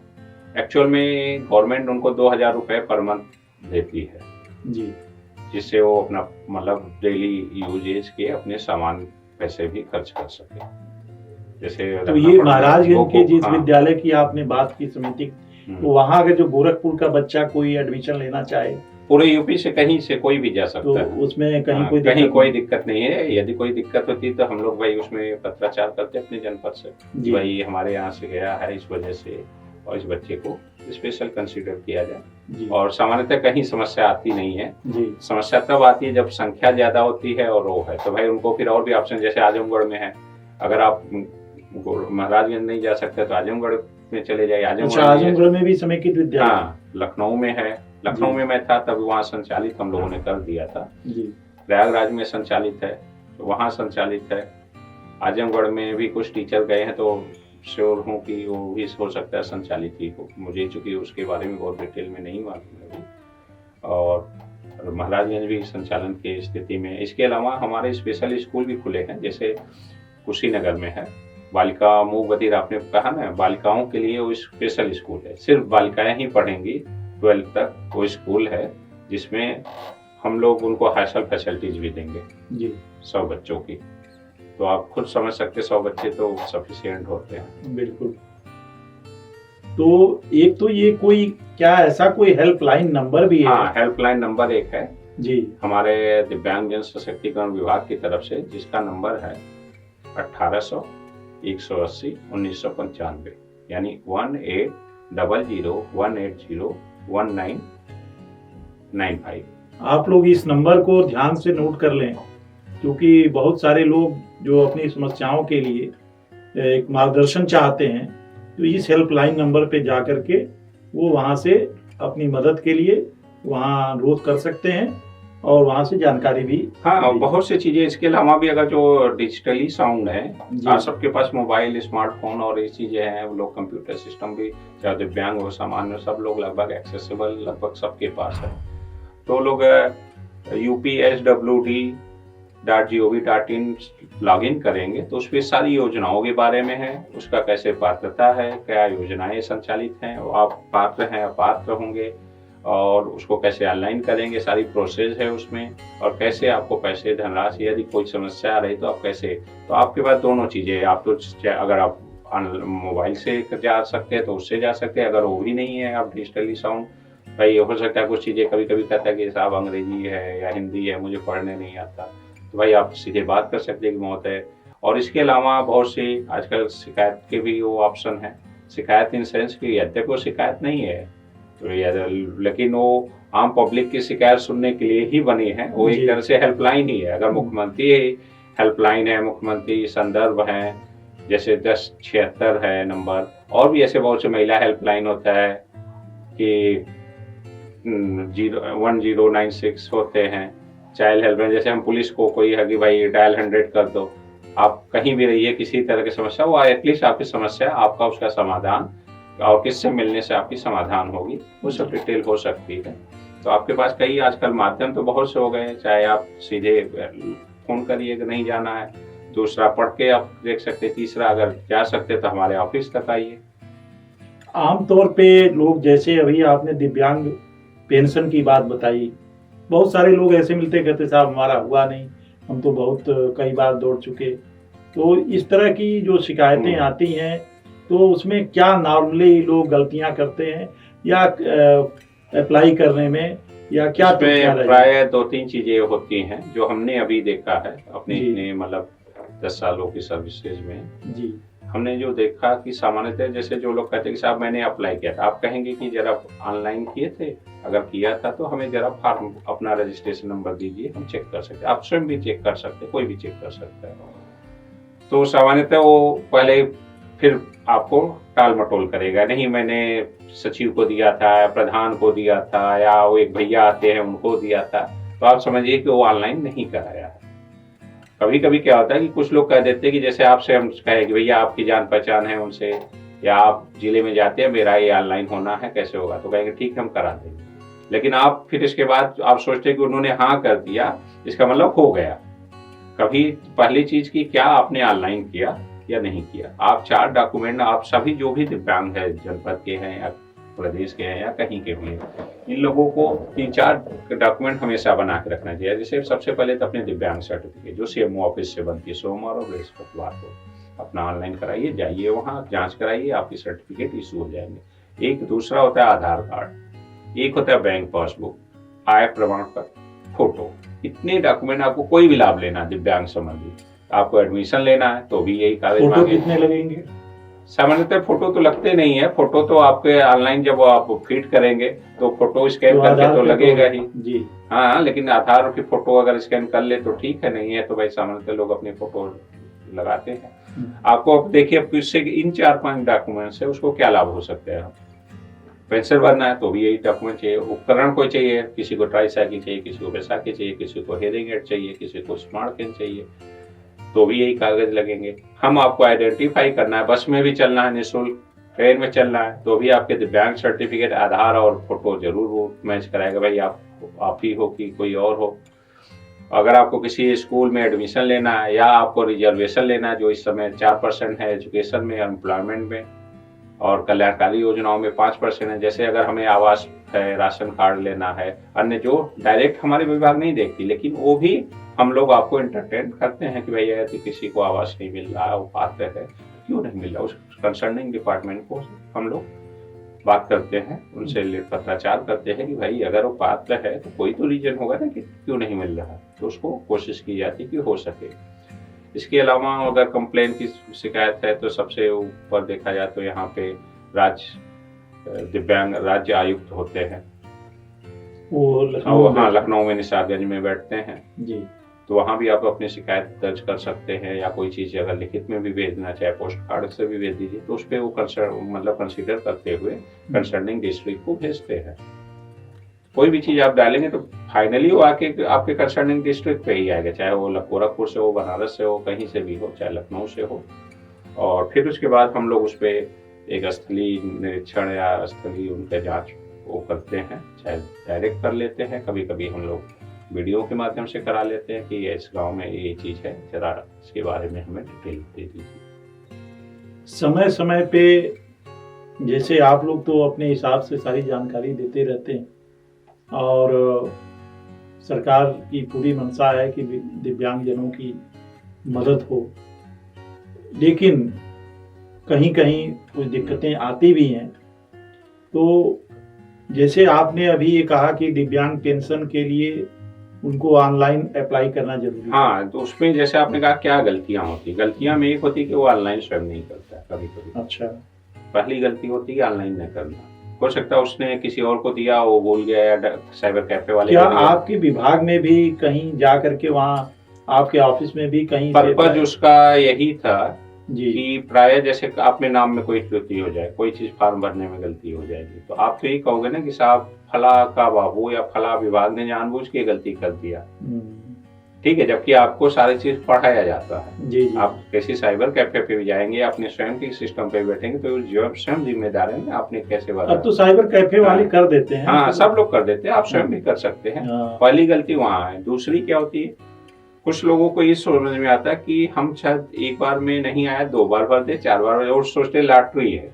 एक्चुअल में गवर्नमेंट उनको 2000 रुपए पर मंथ देती है जी, जिससे वो अपना, मतलब डेली यूजेज के अपने सामान पैसे भी खर्च कर सके। जैसे
तो ये महाराजगंज के जिस
हाँ,
विद्यालय की आपने बात की समिति, तो वहाँ के जो गोरखपुर का बच्चा कोई एडमिशन लेना चाहे
पूरे यूपी से कहीं से कोई भी जा
तो
सकता है।
उसमें कहीं
हाँ,
कोई
कहीं
दिक्कत
कोई
नहीं?
दिक्कत नहीं है। यदि कोई दिक्कत होती है तो हम लोग भाई उसमें पत्राचार करते हैं अपने जनपद से,
जी
भाई हमारे यहाँ से गया है इस वजह से, और इस बच्चे को स्पेशल कंसीडर किया जाए।
जी
और सामान्यतः कहीं समस्या आती नहीं है।
जी
समस्या तब आती है जब संख्या ज्यादा होती है और वो है तो भाई उनको फिर और भी ऑप्शन, जैसे आजमगढ़ में है, अगर आप महाराजगंज नहीं जा सकते तो आजमगढ़ में चले जाइए।
अच्छा,
आजमगढ़ में
आजमगढ़ में भी समेकित विद्यालय?
हाँ, लखनऊ में है। लखनऊ
जी।
में मैं था तब वहाँ संचालित हम लोगों ने कर दिया था।
जी
प्रयागराज में संचालित है तो वहाँ संचालित है। आजमगढ़ में भी कुछ टीचर गए हैं तो श्योर हूँ कि वो भी हो सकता है संचालित ही हो, मुझे चूंकि उसके बारे में बहुत डिटेल में नहीं मालूम है अभी। और महाराजगंज भी संचालन की स्थिति में। इसके अलावा हमारे स्पेशल स्कूल भी खुले हैं, जैसे कुशीनगर में है बालिका मूक बधिर, आपने कहा ना, बालिकाओं के लिए वो स्पेशल स्कूल है, सिर्फ बालिकाएं ही पढ़ेंगी 12th तक। वो स्कूल है जिसमें हम लोग उनको हॉस्टल फैसिलिटीज भी देंगे
जी
100 बच्चों की। तो आप खुद समझ सकते 100 बच्चे तो सफिशिएंट होते हैं।
बिल्कुल। तो एक तो ये कोई क्या ऐसा कोई हेल्पलाइन नंबर भी है?
हाँ, हेल्पलाइन नंबर एक है
जी
हमारे दिव्यांग जन सशक्तिकरण विभाग की तरफ से, जिसका नंबर है 1800 180 1995, यानी 1800 180 1995।
आप लोग इस नंबर को ध्यान से नोट कर लें, क्योंकि बहुत सारे लोग जो अपनी समस्याओं के लिए एक मार्गदर्शन चाहते हैं तो इस हेल्पलाइन नंबर पे जा करके वो वहाँ से अपनी मदद के लिए वहाँ अनुरोध कर सकते हैं और वहाँ से जानकारी भी।
हाँ, और बहुत सी चीजें इसके अलावा भी, अगर जो डिजिटली साउंड है,
जी
सबके पास मोबाइल, स्मार्टफोन और ये चीजें हैं, वो लोग कंप्यूटर सिस्टम भी, चाहे दिव्यांग हो सामान्य, सब लोग लगभग एक्सेसिबल लगभग सबके पास है। तो लोग upswd.gov.in लॉग इन करेंगे तो उसमें सारी योजनाओं के बारे में है, उसका कैसे पात्रता है, क्या योजनाएं संचालित हैं, आप पात्र हैं अपात्र होंगे, और उसको कैसे ऑनलाइन करेंगे, सारी प्रोसेस है उसमें, और कैसे आपको पैसे धनराशि, यदि कोई समस्या आ रही तो आप कैसे। तो आपके पास दोनों चीजें, आप तो अगर आप मोबाइल से जा सकते हैं तो उससे जा सकते हैं, अगर वो भी नहीं है आप डिजिटली साउंड, भाई हो सकता है कुछ चीजें कभी कभी कहता है कि साहब अंग्रेजी है या हिंदी है, मुझे पढ़ने नहीं आता, तो भाई आप सीधे बात कर सकते हैं कि महोदय। और इसके अलावा बहुत सी आजकल शिकायत के भी वो ऑप्शन है, शिकायत इन सेंस की यद्यपि वो शिकायत नहीं है तो लेकिन वो आम पब्लिक की शिकायत सुनने के लिए ही बनी है, वो एक तरह से हेल्पलाइन ही है। अगर मुख्यमंत्री हेल्पलाइन है, मुख्यमंत्री संदर्भ है, जैसे 1076 है नंबर, और भी ऐसे बहुत से महिला हेल्पलाइन होता है कि 1096 होते हैं, चाइल्ड हेल्पलाइन, जैसे हम पुलिस को कोई है कि भाई डायल 100 कर दो, आप कहीं भी रहिए किसी तरह की समस्या, वो एटलीस्ट आपकी समस्या, आपका उसका समाधान और किससे मिलने से आपकी समाधान होगी वो सब डिटेल हो सकती है। तो आपके पास कई आजकल माध्यम तो बहुत से हो गए हैं, चाहे आप सीधे फोन करिए अगर नहीं जाना है, दूसरा पढ़ के आप देख सकते, तीसरा अगर जा सकते तो हमारे ऑफिस तक आइए।
आमतौर पे लोग, जैसे अभी आपने दिव्यांग पेंशन की बात बताई, बहुत सारे लोग ऐसे मिलते कहते साहब हमारा हुआ नहीं, हम तो बहुत कई बार दौड़ चुके। तो इस तरह की जो शिकायतें आती हैं तो उसमें क्या नॉर्मली लोग गलतियां करते हैं या अप्लाई करने में, या क्या
प्राय 2-3 चीजें होती हैं जो हमने अभी देखा है अपने इतने मतलब 10 सालों की सर्विसेज में
जी।
हमने जो देखा कि सामान्यतः जैसे जो लोग कहते हैं कि साहब मैंने अप्लाई किया था, आप कहेंगे कि जरा ऑनलाइन किए थे, अगर किया था तो हमें जरा फॉर्म अपना रजिस्ट्रेशन नंबर दीजिए, हम चेक कर सकते हैं। आप स्वयं भी चेक कर सकते हैं, कोई भी चेक कर सकता है। तो सामान्यतः वो पहले फिर आपको टाल मटोल करेगा, नहीं मैंने सचिव को दिया था, प्रधान को दिया था, या वो एक भैया आते हैं उनको दिया था, तो आप समझिए कि वो ऑनलाइन नहीं कराया है। कभी कभी क्या होता है कि कुछ लोग कह देते हैं कि जैसे आपसे हम कहें कि भैया आपकी जान पहचान है उनसे, या आप जिले में जाते हैं मेरा ये ऑनलाइन होना है, कैसे होगा, तो कहेंगे ठीक है हम करा देंगे। लेकिन आप फिर इसके बाद आप सोचते हैं कि उन्होंने हाँ कर दिया, इसका मतलब हो गया। कभी पहली चीज की क्या आपने ऑनलाइन किया या नहीं किया। आप 4 डॉक्यूमेंट, आप सभी जो भी दिव्यांग है, जनपद के हैं या प्रदेश के हैं या कहीं के भी हैं, इन लोगों को 3-4 डॉक्यूमेंट हमेशा बना के रखना चाहिए। जैसे सबसे पहले तो अपने दिव्यांग सर्टिफिकेट जो सीएमओ ऑफिस से बनती है सोमवार और बृहस्पतिवार को, अपना ऑनलाइन कराइए, जाइए वहाँ जांच कराइए, आपकी सर्टिफिकेट इशू हो जाएंगे। एक दूसरा होता है आधार कार्ड, एक होता है बैंक पासबुक, आय प्रमाण पत्र, फोटो। इतने डॉक्यूमेंट आपको कोई भी लाभ लेना है दिव्यांग संबंधी, आपको एडमिशन लेना है तो भी यही कागज
फोटो
मांगे।
कितने लगेंगे?
सामान्यतः फोटो तो लगते नहीं है, फोटो तो आपके ऑनलाइन जब आप फीड करेंगे तो फोटो स्कैन
तो
करके
आधार
तो
पे
लगेगा ही।
जी।
हाँ, लेकिन आधार की फोटो अगर स्कैन कर ले तो ठीक है, नहीं है तो भाई सामान्यतः लोग अपनी फोटो लगाते हैं। आपको अब देखिए, अब इससे इन 4-5 डॉक्यूमेंट से उसको क्या लाभ हो सकते हैं। पेंशन भरना है तो भी यही डॉक्यूमेंट चाहिए, उपकरण कोई चाहिए, किसी को ट्राईसाइकिल चाहिए, किसी को बैसाखी चाहिए, किसी को हेयरिंग एड चाहिए, किसी को स्मार्ट पेन चाहिए, तो भी यही कागज लगेंगे। हम आपको आइडेंटिफाई करना है, बस में भी चलना है निःशुल्क, ट्रेन में चलना है तो भी आपके दिव्यांग सर्टिफिकेट, आधार और फोटो जरूर वो मैच कराएगा, भाई आप ही हो कि कोई और हो। अगर आपको किसी स्कूल में एडमिशन लेना है या आपको रिजर्वेशन लेना है, जो इस समय 4% है एजुकेशन में, एम्प्लॉयमेंट में, और कल्याणकारी योजनाओं में 5% है। जैसे अगर हमें आवास है, राशन कार्ड लेना है, अन्य जो डायरेक्ट हमारे विभाग नहीं देखती, लेकिन वो भी हम लोग आपको एंटरटेन करते हैं कि भैया यदि किसी को आवास नहीं मिल रहा है, वो पात्र है, क्यों नहीं मिल रहा, उस कंसर्निंग डिपार्टमेंट को हम लोग बात करते हैं, उनसे पत्राचार करते हैं कि भाई अगर वो पात्र है तो कोई तो रीजन होगा ना कि क्यों नहीं मिल रहा, तो उसको कोशिश की जाती कि हो सके। इसके अलावा अगर कंप्लेन की शिकायत है तो सबसे ऊपर देखा जाए तो यहाँ पे दिव्यांग राज्य आयुक्त होते हैं,
वो
हाँ लखनऊ में निशादगंज में बैठते हैं
जी।
तो वहाँ भी आप अपनी शिकायत दर्ज कर सकते हैं, या कोई चीज़ अगर लिखित में भी भेजना चाहे पोस्ट कार्ड से भी भेज दीजिए, तो उस पर वो कंसीडर करते हुए कंसर्निंग डिस्ट्रिक्ट को भेजते हैं। कोई भी चीज़ आप डालेंगे तो फाइनली वो आके आपके कंसर्निंग डिस्ट्रिक्ट पे ही आएगा, चाहे वो गोरखपुर से हो, बनारस से हो, कहीं से भी हो, चाहे लखनऊ से हो। और फिर उसके बाद हम लोग उस पर एक स्थलीय निरीक्षण या स्थलीय उनका जाँच वो करते हैं, चाहे डायरेक्ट कर लेते हैं, कभी कभी हम लोग वीडियो के माध्यम से करा लेते हैं कि इस गांव में ये चीज़ है, जरा इसके बारे में हमें डिटेल दे दीजिए।
समय समय पे जैसे आप लोग तो अपने हिसाब से सारी जानकारी देते रहते हैं, और सरकार की पूरी मंशा है कि दिव्यांगजनों की मदद हो, लेकिन कहीं कहीं कुछ दिक्कतें आती भी हैं। तो जैसे आपने अभी ये कहा कि दिव्यांग पेंशन के लिए उनको ऑनलाइन अप्लाई करना जरूरी है।
हाँ, तो उसमें जैसे आपने कहा क्या गलतियां होती, गलतियां में एक होती कि वो ऑनलाइन स्वयं नहीं करता है कभी कभी।
अच्छा।
पहली गलती होती है ऑनलाइन नहीं करना, हो सकता है उसने किसी और को दिया, वो भूल गया, या साइबर कैफे वाले
क्या आपके विभाग में भी कहीं जा करके वहाँ आपके ऑफिस में भी कहीं
पर्पज उसका यही था
जी
कि प्राय जैसे आपके नाम में कोई गलती हो जाए, कोई चीज फॉर्म भरने में गलती हो जाएगी, तो आप तो ये कहोगे ना कि साहब फला का बाबू या फला विभाग ने जानबूझ के गलती कर दिया, ठीक है, जबकि आपको सारी चीज पढ़ाया जाता है।
जी जी।
आप किसी साइबर कैफे पे भी जाएंगे, अपने स्वयं के सिस्टम पे बैठेंगे तो स्वयं जिम्मेदार है आपने कैसे भरा।
अब तो साइबर कैफे वाले कर देते हैं।
हाँ, सब लोग कर देते हैं, आप स्वयं भी कर सकते हैं। पहली गलती वहाँ है। दूसरी क्या होती है, कुछ लोगों को ये समझ में आता है कि हम शायद एक बार में नहीं आया, 2 बार भर दे, 4 बार, और सोचते लॉटरी है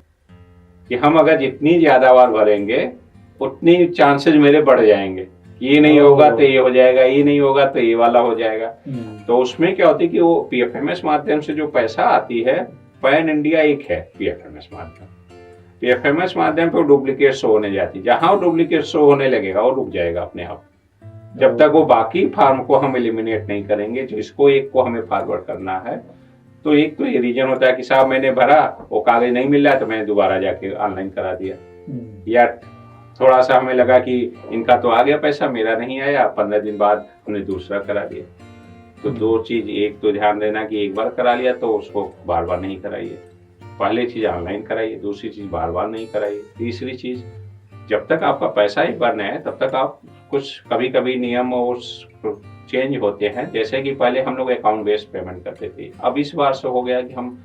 कि हम अगर जितनी ज्यादा बार भरेंगे उतनी चांसेस मेरे बढ़ जाएंगे, ये नहीं होगा तो ये हो जाएगा, ये नहीं होगा तो ये वाला हो जाएगा। तो उसमें क्या होती है कि वो पीएफएमएस माध्यम से जो पैसा आती है, पैन इंडिया एक है पीएफएमएस माध्यम, पीएफएमएस माध्यम पे डुप्लीकेट शो होने जाती है, जहां वो डुप्लीकेट शो होने लगेगा वो रुक जाएगा अपने आप, जब तक वो बाकी फार्म को हम एलिमिनेट नहीं करेंगे, जो इसको एक को हमें फॉरवर्ड करना है। तो एक तो ये रीजन होता है कि साहब मैंने भरा, वो कागज नहीं मिल रहा है तो मैंने दोबारा जाके ऑनलाइन करा दिया, या थोड़ा सा हमें लगा कि इनका तो आ गया पैसा, मेरा नहीं आया, 15 दिन बाद हमने दूसरा करा दिया। तो 2 चीज, एक तो ध्यान देना कि एक बार करा लिया तो उसको बार बार नहीं कराइए, पहले चीज ऑनलाइन कराइए, दूसरी चीज बार बार नहीं कराइए, तीसरी चीज जब तक आपका पैसा एक बार नहीं है तब तक आप कुछ, कभी कभी नियम और चेंज होते हैं, जैसे कि पहले हम लोग अकाउंट बेस्ड पेमेंट करते थे, अब इस बार से हो गया कि हम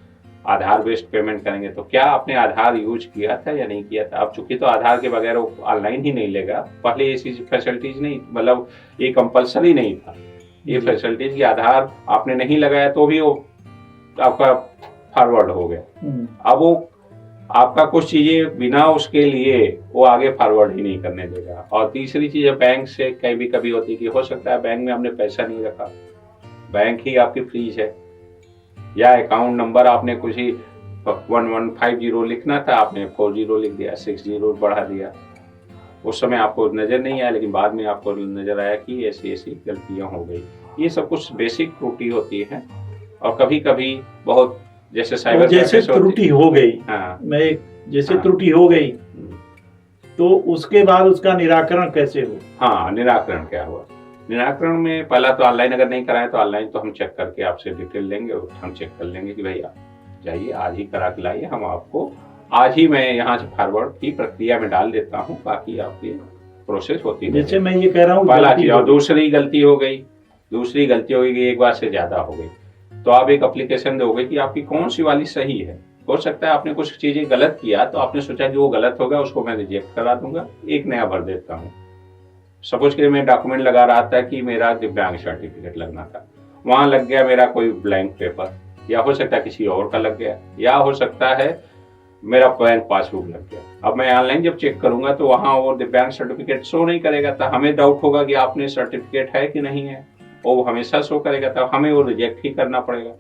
आधार बेस्ड पेमेंट करेंगे। तो क्या आपने आधार यूज किया था या नहीं किया था, अब चूंकि तो आधार के बगैर ऑनलाइन ही नहीं लेगा, पहले ये चीज फैसिलिटीज नहीं, मतलब ये कंपलसरी नहीं था ये फैसिलिटीज की, आधार आपने नहीं लगाया तो भी वो आपका फॉरवर्ड हो गया। अब वो आपका कुछ चीजें बिना उसके लिए वो आगे फॉरवर्ड ही नहीं करने देगा। और तीसरी चीज है, बैंक से कभी कभी होती है कि हो सकता है बैंक में हमने पैसा नहीं रखा, बैंक ही आपकी फ्रीज है, या अकाउंट नंबर आपने कुछ ही 1150 लिखना था, आपने 40 लिख दिया, 60 बढ़ा दिया। उस समय आपको नजर नहीं आया, लेकिन बाद में आपको नजर आया कि ऐसी ऐसी गलतियां हो गई। ये सब कुछ बेसिक त्रुटि होती है। और कभी कभी बहुत जैसे
और
साइबर
जैसे
कैफे
त्रुटि हो गई,
हाँ
जैसे
हाँ।
त्रुटि हो गई तो उसके बाद उसका निराकरण कैसे हो?
हाँ, निराकरण क्या हुआ? निराकरण में पहला तो ऑनलाइन अगर नहीं कराए तो ऑनलाइन तो हम चेक करके आपसे डिटेल लेंगे और हम चेक कर लेंगे कि भाई आप जाइए आज ही करा के लाइए, हम आपको आज ही मैं यहाँ से फॉरवर्ड की प्रक्रिया में डाल देता हूँ, बाकी आपकी प्रोसेस होती है।
जैसे मैं ये कह रहा हूँ
पहला चीज, और दूसरी गलती हो गई कि एक बार से ज्यादा हो गई, तो आप एक एप्लीकेशन दोगे कि आपकी कौन सी वाली सही है। हो सकता है आपने कुछ चीजें गलत किया, तो आपने सोचा कि वो गलत होगा, उसको मैं रिजेक्ट करा दूंगा, एक नया भर देता हूँ। सपोज के मैं डॉक्यूमेंट लगा रहा था कि मेरा दिव्यांग सर्टिफिकेट लगना था, वहां लग गया मेरा कोई ब्लैंक पेपर, या हो सकता है किसी और का लग गया, या हो सकता है मेरा बैंक पासबुक लग गया। अब मैं ऑनलाइन जब चेक करूंगा तो वहां वो दिव्यांग सर्टिफिकेट शो नहीं करेगा, तो हमें डाउट होगा कि आपने सर्टिफिकेट है कि नहीं है, और वो हमेशा शो करेगा, तो हमें वो रिजेक्ट ही करना पड़ेगा।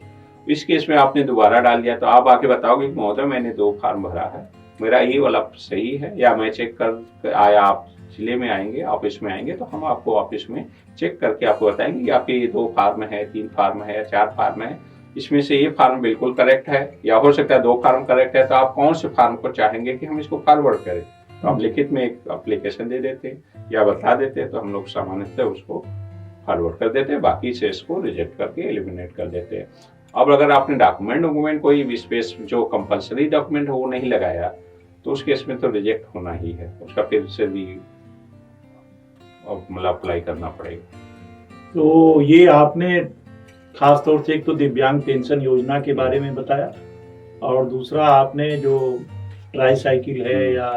इस केस में आपने दोबारा डाल दिया तो आप आके बताओगे कि महोदय मैंने 2 फॉर्म भरा है, मेरा ये वाला सही है, या मैं चेक कर आया, आप जिले में आएंगे, ऑफिस में आएंगे, तो हम आपको ऑफिस में चेक करके आपको बताएंगे कि आपके ये 2 फॉर्म है, 3 फॉर्म है या 4 फॉर्म है, इसमें से ये फॉर्म बिल्कुल करेक्ट है, या हो सकता है 2 फॉर्म करेक्ट है, तो आप कौन से फॉर्म को चाहेंगे कि हम इसको फॉरवर्ड करें। तो आप लिखित में एक एप्लीकेशन दे देते हैं या बता देते हैं, तो हम लोग सामान्यतः उसको फॉरवर्ड कर देते हैं, बाकी से इसको रिजेक्ट करके एलिमिनेट कर देते हैं। अब अगर आपने डॉक्यूमेंट कोई स्पेस जो कंपलसरी डॉक्यूमेंट है वो नहीं लगाया, तो उस केस में तो रिजेक्ट होना ही है, उसका फिर से भी मतलब अप्लाई करना पड़ेगा।
तो ये आपने खास तौर से एक तो दिव्यांग पेंशन योजना के बारे में बताया, और दूसरा आपने जो ट्राईसाइकिल है या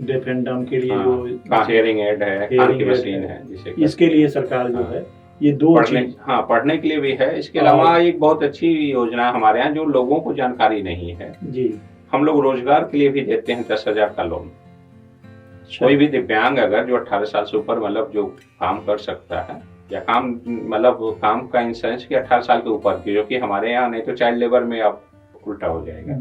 डेफ एंड डम्ब के लिए जो
हियरिंग एड है, कान की मशीन है, जिसे
इसके लिए सरकार जो है ये 2 चीज
पढ़ने के लिए भी है। इसके अलावा एक बहुत अच्छी योजना हमारे यहाँ जो लोगों को जानकारी नहीं है
जी,
हम लोग रोजगार के लिए भी देते हैं 10,000 का लोन। कोई भी दिव्यांग अगर जो 18 साल से ऊपर मतलब जो काम कर सकता है, या काम मतलब काम का इंश्योरेंस की 18 साल के ऊपर की, जो कि हमारे यहाँ नहीं तो चाइल्ड लेबर में अब उल्टा हो जाएगा,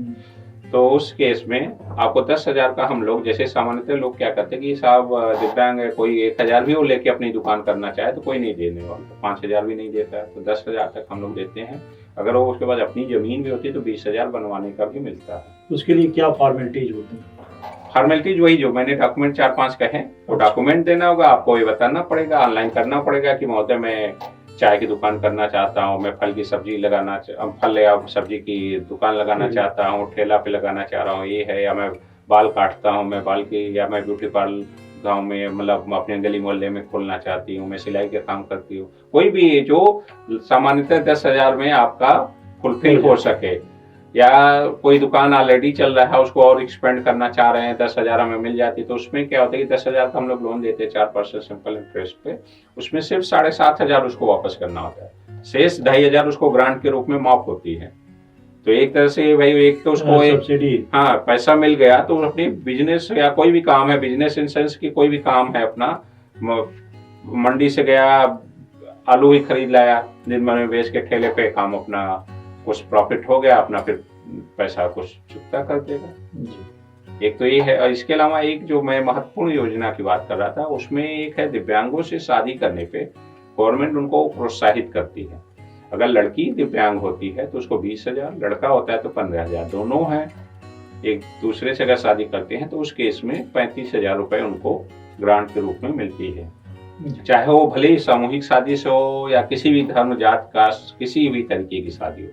तो उस केस में आपको 10,000 का हम लोग, जैसे सामान्यतः लोग क्या करते हैं कि साहब दिव्यांग है, कोई 1,000 भी वो लेके अपनी दुकान करना चाहे तो कोई नहीं देने वाला, 5,000 भी नहीं देता है, तो 10,000 तक हम लोग देते हैं। अगर वो उसके बाद अपनी जमीन भी होती है तो 20,000 बनवाने का भी मिलता है।
उसके लिए क्या फॉर्मेलिटीज होती है?
फॉर्मेलिटीज वही जो मैंने डॉक्यूमेंट 4-5 कहे, वो डॉक्यूमेंट देना होगा आपको, ये बताना पड़ेगा, ऑनलाइन करना पड़ेगा कि महोदय मैं चाय की दुकान करना चाहता हूँ, मैं फल की सब्जी लगाना, फल या सब्जी की दुकान लगाना चाहता हूँ, ठेला पे लगाना चाह रहा हूँ, ये है, या मैं बाल काटता हूँ, मैं बाल की, या मैं ब्यूटी पार्लर गाँव में मतलब अपने गली मोहल्ले में खोलना चाहती हूँ, मैं सिलाई का काम करती हूँ, कोई भी जो सामान्यतः 10,000 में आपका फुलफिल हो सके, या कोई दुकान ऑलरेडी चल रहा है उसको और एक्सपेंड करना चाह रहे हैं, 10,000 में मिल जाती, तो उसमें क्या होता है कि 10,000 का हम लोग लोन देते हैं 4% सिंपल इंटरेस्ट पे, उसमें सिर्फ 7,500 उसको वापस करना होता है, शेष 2,500 उसको ग्रांट के रूप में माफ होती है। तो एक तरह से भाई एक तो उसको
सब्सिडी,
हाँ पैसा मिल गया, तो अपनी बिजनेस या कोई भी काम है, बिजनेस इन सेंस की कोई भी काम है अपना, मंडी से गया आलू ही खरीद लाया, दिन भर में बेच के ठेले पे काम अपना कुछ प्रॉफिट हो गया अपना, फिर पैसा कुछ चुकता कर देगा। एक तो ये है, और इसके अलावा एक जो मैं महत्वपूर्ण योजना की बात कर रहा था उसमें एक है दिव्यांगों से शादी करने पे गवर्नमेंट उनको प्रोत्साहित करती है। अगर लड़की दिव्यांग होती है तो उसको 20,000, लड़का होता है तो 15,000, दोनों हैं एक दूसरे से अगर शादी करते हैं तो उस केस में 35,000 रुपए उनको ग्रांट के रूप में मिलती है, चाहे वो भले ही सामूहिक शादी से हो या किसी भी धर्म जात कास्ट किसी भी तरीके की शादी हो,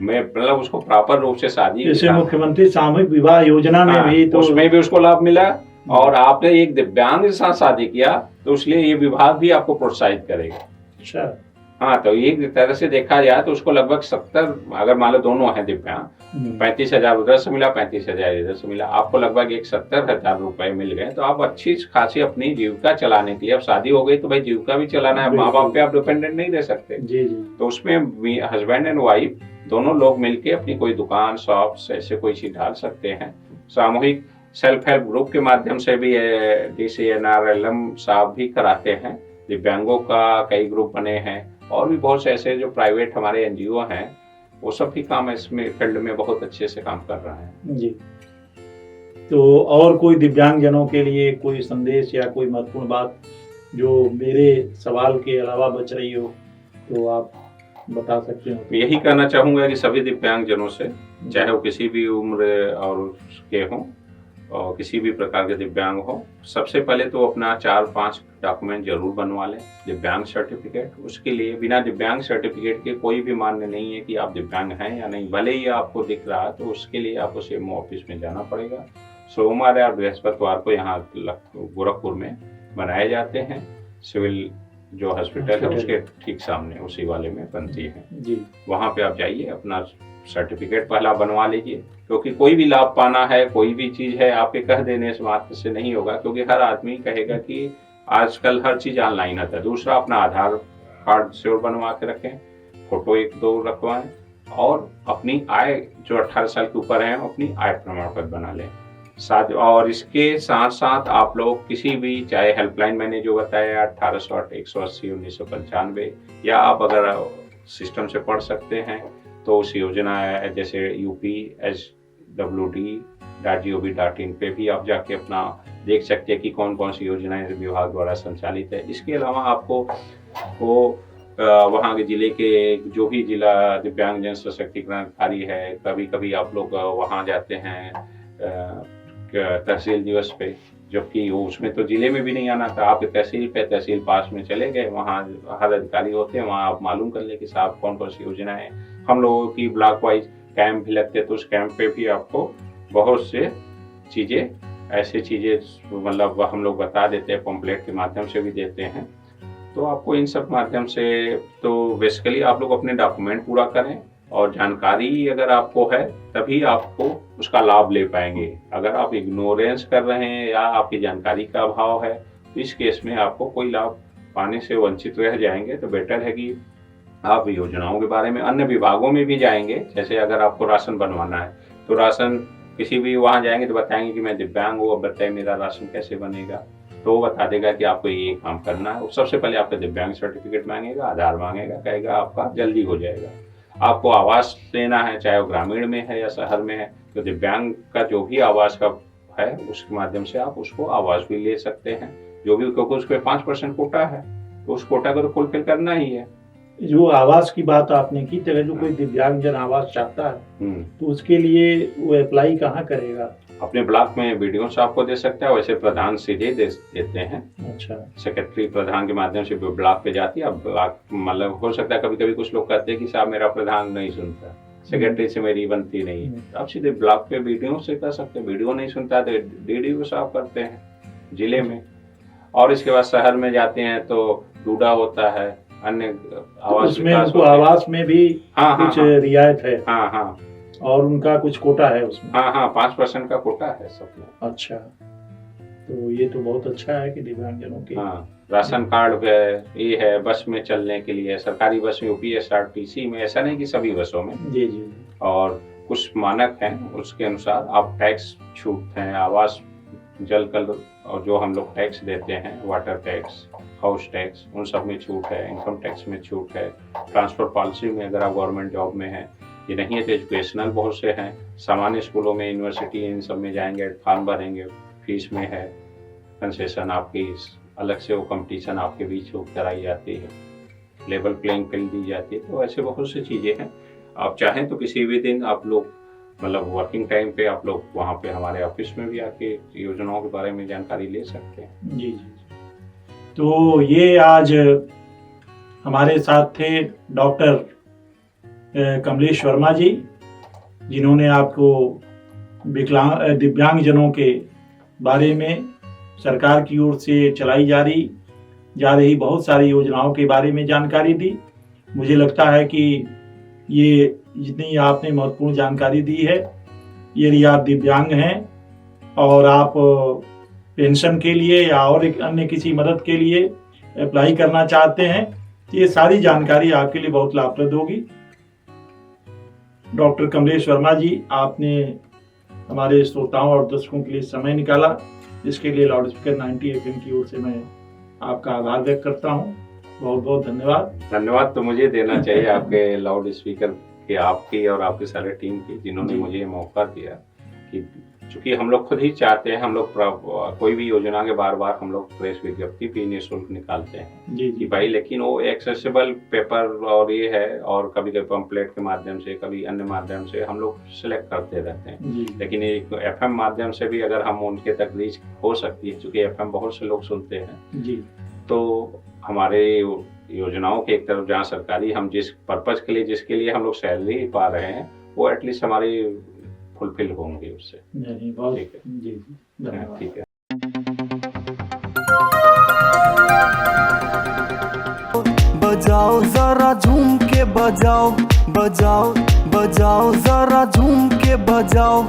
मैं मतलब उसको प्रॉपर रूप से शादी,
जैसे मुख्यमंत्री सामूहिक विवाह योजना में भी तो
उसमें भी उसको लाभ मिला, और आपने एक दिव्यांग के साथ शादी किया तो इसलिए ये विभाग भी आपको प्रोत्साहित करेगा।
अच्छा,
हाँ, तो एक तरह से देखा जाए तो उसको लगभग 70, अगर मान लो दोनों है दिव्यांग, 35,000 उधर से मिला, 35,000 इधर से मिला, आपको लगभग 70,000 रुपए मिल गए, तो आप अच्छी खासी अपनी जीविका चलाने के लिए, अब शादी हो गई तो भाई जीविका भी चलाना है, माँ बाप पे आप डिपेंडेंट नहीं रह सकते
जी जी,
तो उसमें हस्बैंड एंड वाइफ दोनों लोग मिलके अपनी कोई दुकान शॉप ऐसे कोई चीज डाल सकते हैं। सामूहिक सेल्फ हेल्प ग्रुप के माध्यम से भी DCNRLM साहब भी कराते हैं, दिव्यांगों का कई ग्रुप बने हैं, और भी बहुत से ऐसे जो प्राइवेट हमारे NGO हैं वो सब भी काम इसमें फील्ड में बहुत अच्छे से काम कर रहे हैं।
जी। तो और कोई दिव्यांगजनों के लिए कोई संदेश या कोई महत्वपूर्ण बात जो मेरे सवाल के अलावा बच रही हो तो आप बता सकते हो?
तो यही कहना चाहूँगा कि सभी दिव्यांगजनों से, चाहे वो किसी भी उम्र और के हों और किसी भी प्रकार के दिव्यांग हो, सबसे पहले तो अपना 4-5 डॉक्यूमेंट जरूर बनवा लें। दिव्यांग सर्टिफिकेट, उसके लिए बिना दिव्यांग सर्टिफिकेट के कोई भी मान्य नहीं है कि आप दिव्यांग हैं या नहीं। भले ही आपको दिख रहा है तो उसके लिए आपको सीएमओ ऑफिस में जाना पड़ेगा। सोमवार या बृहस्पतिवार को यहाँ गोरखपुर में बनाए जाते हैं। सिविल जो हॉस्पिटल है उसके ठीक सामने उसी वाले में बनती है
जी।
वहाँ पे आप जाइए, अपना सर्टिफिकेट पहला बनवा लीजिए, क्योंकि कोई भी लाभ पाना है, कोई भी चीज है, आपके कह देने से मात्र से नहीं होगा, क्योंकि हर आदमी कहेगा कि आजकल हर चीज ऑनलाइन होता है। दूसरा, अपना आधार कार्ड जरूर बनवा के रखें, फोटो 1-2 रखवाएं और अपनी आय जो 18 साल के ऊपर है अपनी आय प्रमाण पत्र बना लें साथ। और इसके साथ साथ आप लोग किसी भी, चाहे हेल्पलाइन मैंने जो बताया 1808 180 1995, या आप अगर सिस्टम से पढ़ सकते हैं तो उस योजना जैसे upswd.gov.in पे भी आप जाके अपना देख सकते हैं कि कौन कौन सी योजनाएं विभाग द्वारा संचालित है। इसके अलावा आपको वो वहाँ के जिले के जो भी जिला दिव्यांगजन सशक्तिकरण अधिकारी है, कभी कभी आप लोग वहाँ जाते हैं तहसील दिवस पे, जबकि उसमें तो जिले में भी नहीं आना था, आपके तहसील पे, तहसील पास में चले गए, वहाँ हर अधिकारी होते हैं, वहाँ आप मालूम कर ले कि साहब कौन कौन सी योजना है। हम लोगों की ब्लॉक वाइज कैंप भी लगते, तो उस कैंप पे भी आपको बहुत से चीज़ें, ऐसे चीज़ें मतलब हम लोग बता देते हैं, पम्पलेट के माध्यम से भी देते हैं। तो आपको इन सब माध्यम से तो बेसिकली आप लोग अपने डॉक्यूमेंट पूरा करें और जानकारी अगर आपको है तभी आपको उसका लाभ ले पाएंगे। अगर आप इग्नोरेंस कर रहे हैं या आपकी जानकारी का अभाव है तो इस केस में आपको कोई लाभ पाने से वंचित रह जाएंगे। तो बेटर है कि आप योजनाओं के बारे में अन्य विभागों में भी जाएंगे। जैसे अगर आपको राशन बनवाना है तो राशन किसी भी वहाँ जाएंगे तो बताएंगे कि मैं दिव्यांग हूँ, अब बताइए मेरा राशन कैसे बनेगा, तो वो बता देगा कि आपको ये काम करना है। सबसे पहले आपका दिव्यांग सर्टिफिकेट मांगेगा, आधार मांगेगा, कहेगा आपका जल्दी हो जाएगा। आपको आवास लेना है, चाहे वो ग्रामीण में है या शहर में है, तो दिव्यांग का जो भी आवास का है उसके माध्यम से आप उसको आवास भी ले सकते हैं, जो भी, क्योंकि उस पर 5% कोटा है तो उस कोटा को तो फुलफिल करना ही है।
जो आवास की बात आपने की, तो जो कोई दिव्यांगजन आवास चाहता है तो उसके लिए वो अप्लाई कहाँ करेगा?
अपने ब्लॉक में बीडीओ साहब को दे सकता है, वैसे प्रधान सीधे देते हैं।
अच्छा।
सेक्रेटरी प्रधान के माध्यम से ब्लॉक पे जाती है। अब मतलब हो सकता है कभी कभी कुछ लोग कहते हैं कि साहब मेरा प्रधान नहीं सुनता, सेक्रेटरी से मेरी बनती नहीं है, तो आप सीधे ब्लॉक पे बीडीओ से कर सकते हैं। बीडीओ नहीं सुनता तो डीडीओ साहब करते हैं जिले में। और इसके बाद शहर में जाते हैं तो डूडा होता है, अन्य आवास
उसमें उनको आवास में भी कुछ रियायत है?
हाँ हाँ, और
उनका कुछ कोटा है उसमें?
हाँ, 5% का कोटा है सब में।
अच्छा, तो ये तो बहुत अच्छा है कि दिव्यांगजनों के
राशन कार्ड ये है, बस में चलने के लिए, सरकारी बस में, यूपीएसआरटीसी में, ऐसा नहीं कि सभी बसों में।
जी जी। और
कुछ मानक हैं, उसके अनुसार आप टैक्स छूट हैं, आवास, जल कल और जो हम लोग टैक्स देते हैं, वाटर टैक्स, हाउस टैक्स, उन सब में छूट है, इनकम टैक्स में छूट है, ट्रांसफर पॉलिसी में अगर आप गवर्नमेंट जॉब में हैं, ये नहीं है तो एजुकेशनल बहुत से हैं, सामान्य स्कूलों में, यूनिवर्सिटी, इन सब में जाएंगे, फॉर्म भरेंगे, फीस में है कंसेशन, आपकी अलग से वो कंपटीशन आपके बीच कराई जाती है, लेवल प्लेइंग फील्ड दी जाती है। तो ऐसे बहुत सी चीज़ें हैं। आप चाहें तो किसी भी दिन आप लोग मतलब वर्किंग टाइम पे आप लोग वहाँ पे हमारे ऑफिस में भी आके योजनाओं के बारे में जानकारी ले सकते हैं।
जी जी। तो ये आज हमारे साथ थे डॉक्टर कमलेश वर्मा जी, जिन्होंने आपको दिव्यांगजनों के बारे में सरकार की ओर से चलाई जा रही बहुत सारी योजनाओं के बारे में जानकारी दी। मुझे लगता है कि ये जितनी आपने महत्वपूर्ण जानकारी दी है, यदि आप दिव्यांग हैं और आप पेंशन के लिए या और एक अन्य किसी मदद के लिए अप्लाई करना चाहते हैं, तो ये सारी जानकारी आपके लिए बहुत लाभप्रद होगी। डॉक्टर कमलेश वर्मा जी, आपने हमारे श्रोताओं और दर्शकों के लिए समय निकाला, इसके लिए लाउड स्पीकर 90 FM की ओर से मैं आपका आभार व्यक्त करता हूँ। बहुत बहुत धन्यवाद।
धन्यवाद तो मुझे देना चाहिए आपके लाउड स्पीकर कि आपकी और आपकी सारे टीम की, जिन्होंने
जी।
मुझे ये मौका दिया कि चूंकि हम लोग खुद ही चाहते हैं, हम लोग कोई भी योजना के बार बार हम लोग प्रेस विज्ञप्ति भी निःशुल्क निकालते हैं
जी
कि
जी
भाई, लेकिन वो एक्सेसिबल पेपर और ये है, और कभी कभी पंपलेट के माध्यम से, कभी अन्य माध्यम से हम लोग सिलेक्ट करते रहते हैं।
जी
लेकिन एक एफएम माध्यम से भी अगर हम उनके तक रीच हो सकती है, क्योंकि एफएम बहुत से लोग सुनते हैं,
जी
तो हमारे योजनाओं की एक तरफ जहाँ सरकारी, हम जिस पर्पज के लिए, जिसके लिए हम लोग सैलरी पा रहे हैं, वो एटलीस्ट हमारी फुलफिल होंगे उससे।
नहीं, बहुत
ठीक है।
जी जी धन्यवाद।
ठीक है।
बजाओ जरा झूम के बजाओ, बजाओ बजाओ जरा झूम के बजाओ।